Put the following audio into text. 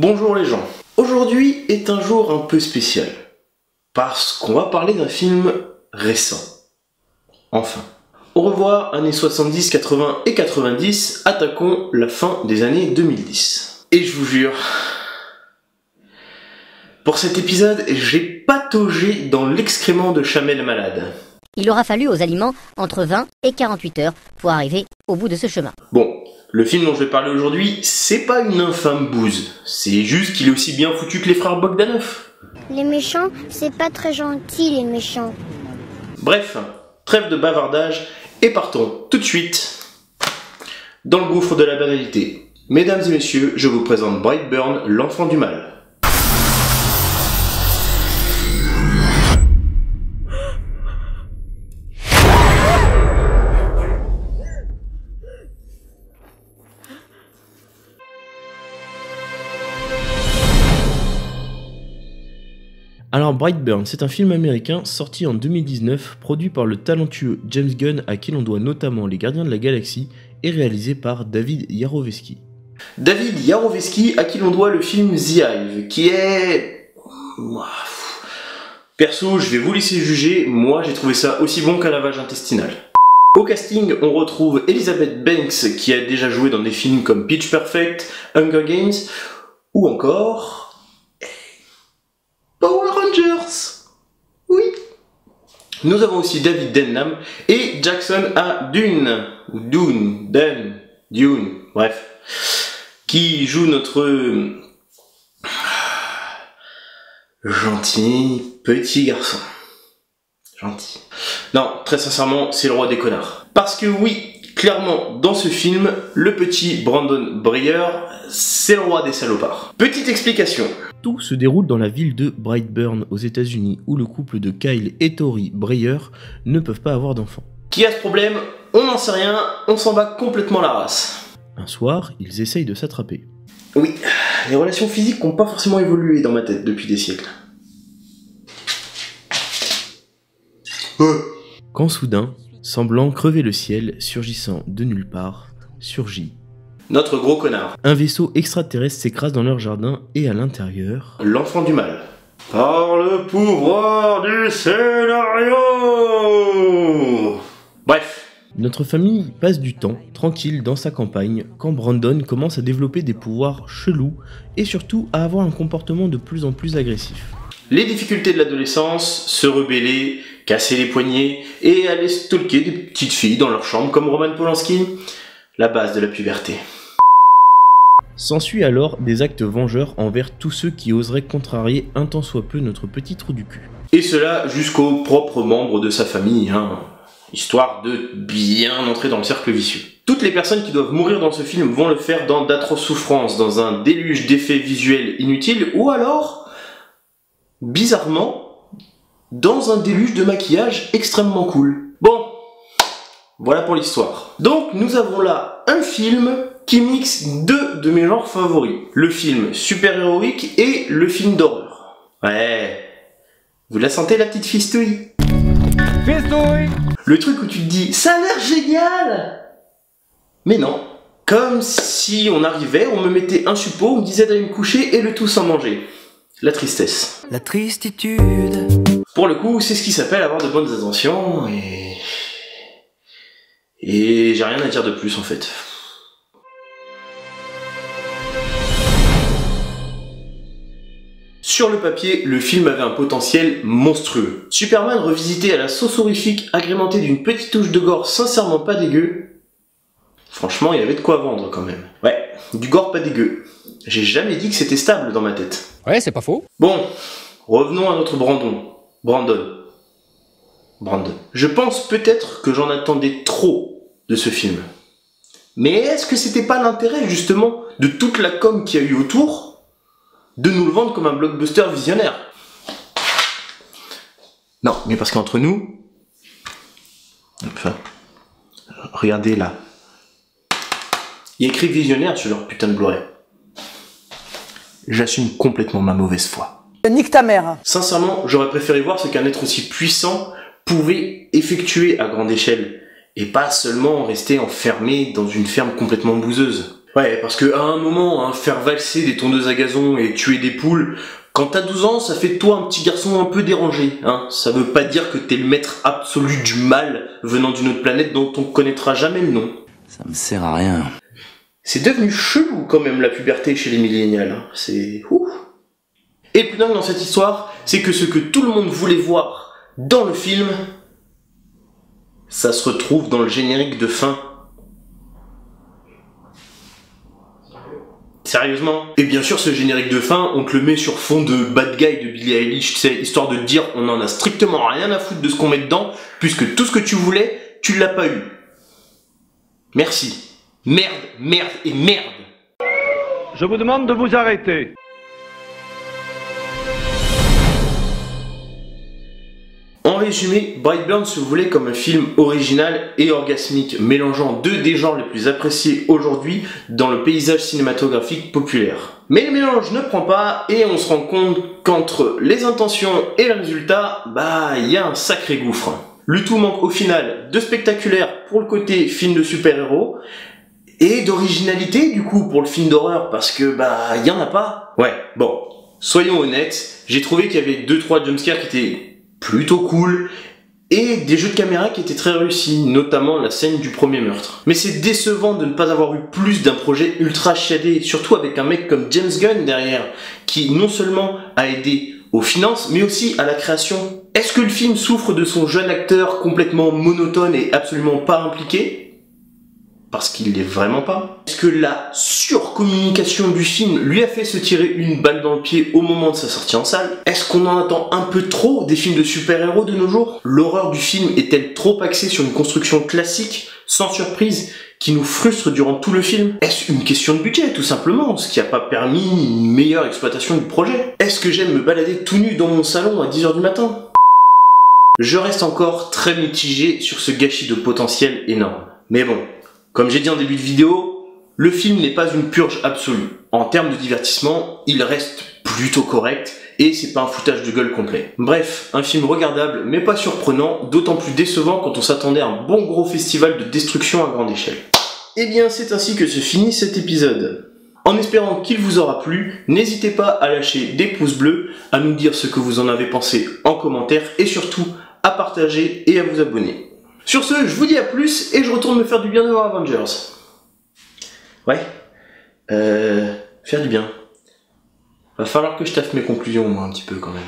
Bonjour les gens. Aujourd'hui est un jour un peu spécial, parce qu'on va parler d'un film récent. Enfin. Au revoir, années 70, 80 et 90, attaquons la fin des années 2010. Et je vous jure, pour cet épisode, j'ai pataugé dans l'excrément de Chamel malade. Il aura fallu aux aliments entre 20 et 48 heures pour arriver au bout de ce chemin. Bon, le film dont je vais parler aujourd'hui, c'est pas une infâme bouse. C'est juste qu'il est aussi bien foutu que les frères Bogdanov. Les méchants, c'est pas très gentil, les méchants. Bref, trêve de bavardage et partons tout de suite dans le gouffre de la banalité. Mesdames et messieurs, je vous présente Brightburn, l'enfant du mal. Alors Brightburn, c'est un film américain sorti en 2019, produit par le talentueux James Gunn, à qui l'on doit notamment Les Gardiens de la Galaxie, et réalisé par David Yarovesky. David Yarovesky, à qui l'on doit le film The Hive, qui est... Perso, je vais vous laisser juger, moi j'ai trouvé ça aussi bon qu'un lavage intestinal. Au casting, on retrouve Elizabeth Banks, qui a déjà joué dans des films comme Pitch Perfect, Hunger Games, ou encore... Power Rangers. Oui. Nous avons aussi David Denham et Jackson A. Dune, bref, qui joue notre gentil petit garçon. Gentil. Non, très sincèrement, c'est le roi des connards. Parce que oui, clairement, dans ce film, le petit Brandon Breyer, c'est le roi des salopards. Petite explication. Tout se déroule dans la ville de Brightburn, aux États-Unis, où le couple de Kyle et Tori Breyer ne peuvent pas avoir d'enfants. Qui a ce problème? On n'en sait rien, on s'en bat complètement la race. Un soir, ils essayent de s'attraper. Oui, les relations physiques n'ont pas forcément évolué dans ma tête depuis des siècles. Quand soudain, semblant crever le ciel, surgissant de nulle part, surgit notre gros connard. Un vaisseau extraterrestre s'écrase dans leur jardin et à l'intérieur... l'enfant du mal. Par le pouvoir du scénario. Bref. Notre famille passe du temps, tranquille, dans sa campagne, quand Brandon commence à développer des pouvoirs chelous et surtout à avoir un comportement de plus en plus agressif. Les difficultés de l'adolescence, se rebeller, casser les poignets et aller stalker des petites filles dans leur chambre comme Roman Polanski. La base de la puberté. S'ensuit alors des actes vengeurs envers tous ceux qui oseraient contrarier un tant soit peu notre petit trou du cul. Et cela jusqu'aux propres membres de sa famille, histoire de bien entrer dans le cercle vicieux. Toutes les personnes qui doivent mourir dans ce film vont le faire dans d'atroces souffrances, dans un déluge d'effets visuels inutiles, ou alors, bizarrement, dans un déluge de maquillage extrêmement cool. Bon, voilà pour l'histoire. Donc nous avons là un film qui mixe deux de mes genres favoris. Le film super-héroïque et le film d'horreur. Ouais, vous la sentez la petite fistouille? Fistouille. Le truc où tu te dis, ça a l'air génial. Mais non. Comme si on arrivait, on me mettait un suppôt, on me disait d'aller me coucher et le tout sans manger. La tristesse. La tristitude. Pour le coup, c'est ce qui s'appelle avoir de bonnes intentions et j'ai rien à dire de plus en fait. Sur le papier, le film avait un potentiel monstrueux. Superman revisité à la sauce horrifique, agrémenté d'une petite touche de gore sincèrement pas dégueu. Franchement, il y avait de quoi vendre quand même. Ouais, du gore pas dégueu. J'ai jamais dit que c'était stable dans ma tête. Ouais, c'est pas faux. Bon, revenons à notre Brandon. Je pense peut-être que j'en attendais trop de ce film. Mais est-ce que c'était pas l'intérêt justement de toute la com qu'il y a eu autour de nous le vendre comme un blockbuster visionnaire? Non, mais parce qu'entre nous... Enfin... Regardez là. Il y a écrit visionnaire sur leur putain de Blu-ray. J'assume complètement ma mauvaise foi. Nique ta mère. Sincèrement, j'aurais préféré voir ce qu'un être aussi puissant pouvait effectuer à grande échelle. Et pas seulement rester enfermé dans une ferme complètement bouseuse. Ouais, parce que à un moment, hein, faire valser des tondeuses à gazon et tuer des poules, quand t'as 12 ans, ça fait de toi un petit garçon un peu dérangé, hein. Ça veut pas dire que t'es le maître absolu du mal venant d'une autre planète dont on connaîtra jamais le nom. Ça me sert à rien. C'est devenu chelou quand même la puberté chez les millénials, hein. C'est ouf. Et le plus dingue dans cette histoire, c'est que ce que tout le monde voulait voir dans le film, ça se retrouve dans le générique de fin. Sérieusement? Et bien sûr, ce générique de fin, on te le met sur fond de Bad Guy de Billie Eilish, tu sais, histoire de te dire on en a strictement rien à foutre de ce qu'on met dedans, puisque tout ce que tu voulais, tu l'as pas eu. Merci. Merde, merde et merde. Je vous demande de vous arrêter. En résumé, Brightburn se voulait comme un film original et orgasmique, mélangeant deux des genres les plus appréciés aujourd'hui dans le paysage cinématographique populaire. Mais le mélange ne prend pas et on se rend compte qu'entre les intentions et le résultat, il y a un sacré gouffre. Le tout manque au final de spectaculaire pour le côté film de super-héros et d'originalité du coup pour le film d'horreur parce que y en a pas. Ouais, bon, soyons honnêtes, j'ai trouvé qu'il y avait 2-3 jumpscares qui étaient plutôt cool, et des jeux de caméra qui étaient très réussis, notamment la scène du premier meurtre. Mais c'est décevant de ne pas avoir eu plus d'un projet ultra chiadé, surtout avec un mec comme James Gunn derrière, qui non seulement a aidé aux finances, mais aussi à la création. Est-ce que le film souffre de son jeune acteur complètement monotone et absolument pas impliqué ? Parce qu'il l'est vraiment pas. Est-ce que la surcommunication du film lui a fait se tirer une balle dans le pied au moment de sa sortie en salle? Est-ce qu'on en attend un peu trop des films de super-héros de nos jours? L'horreur du film est-elle trop axée sur une construction classique, sans surprise, qui nous frustre durant tout le film? Est-ce une question de budget, tout simplement, ce qui n'a pas permis une meilleure exploitation du projet? Est-ce que j'aime me balader tout nu dans mon salon à 10h du matin? Je reste encore très mitigé sur ce gâchis de potentiel énorme. Mais bon, comme j'ai dit en début de vidéo, le film n'est pas une purge absolue. En termes de divertissement, il reste plutôt correct et c'est pas un foutage de gueule complet. Bref, un film regardable mais pas surprenant, d'autant plus décevant quand on s'attendait à un bon gros festival de destruction à grande échelle. Et bien c'est ainsi que se finit cet épisode. En espérant qu'il vous aura plu, n'hésitez pas à lâcher des pouces bleus, à nous dire ce que vous en avez pensé en commentaire et surtout à partager et à vous abonner. Sur ce, je vous dis à plus et je retourne me faire du bien devant Avengers. Ouais, faire du bien. Va falloir que je taffe mes conclusions moi un petit peu quand même.